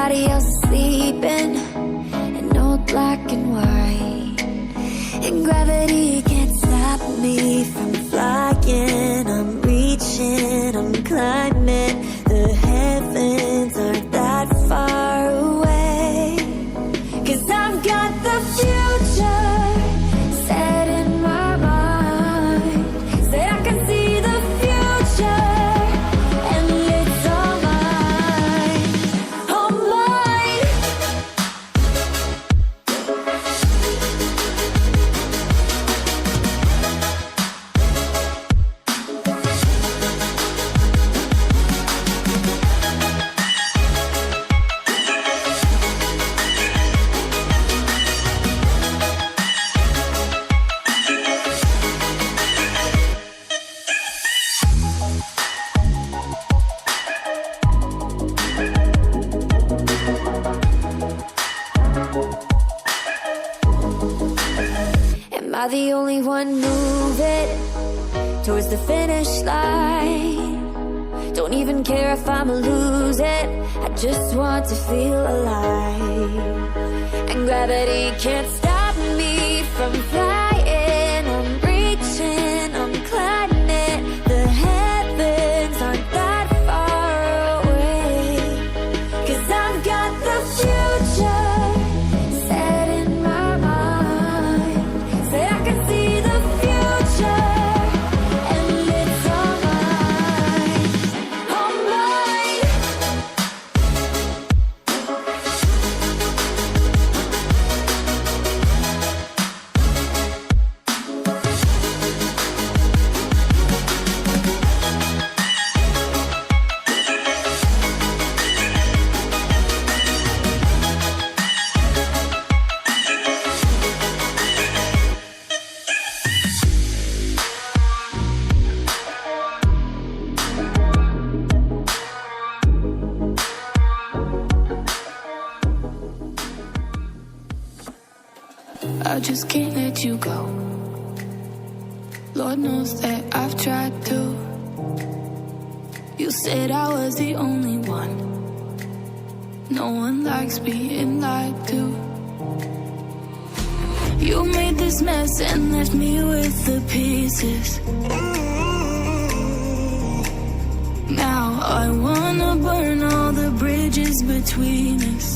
everybody else is sleeping in old black and white, and gravity can't stop me from flying. I'm reaching, I'm climbing. The heavens aren't that far away, 'cause I've got the future set in my mind. Say I can see the future, and it's all mine, all mine. Am I the only one moving towards the finish line? Don't even care if I'ma lose it, I just want to feel alive. And gravity can't stop me from flying. I'm reaching, I'm climbing. The heavens aren't that far away, 'cause I've got the future set in my mind. Say I can see the future, and it's all mine, all mine. I just can't let you go. Lord knows that I've tried to. You said I was the only one. No one likes being lied to. You made this mess and left me with the pieces. Now I wanna burn all the bridges between us.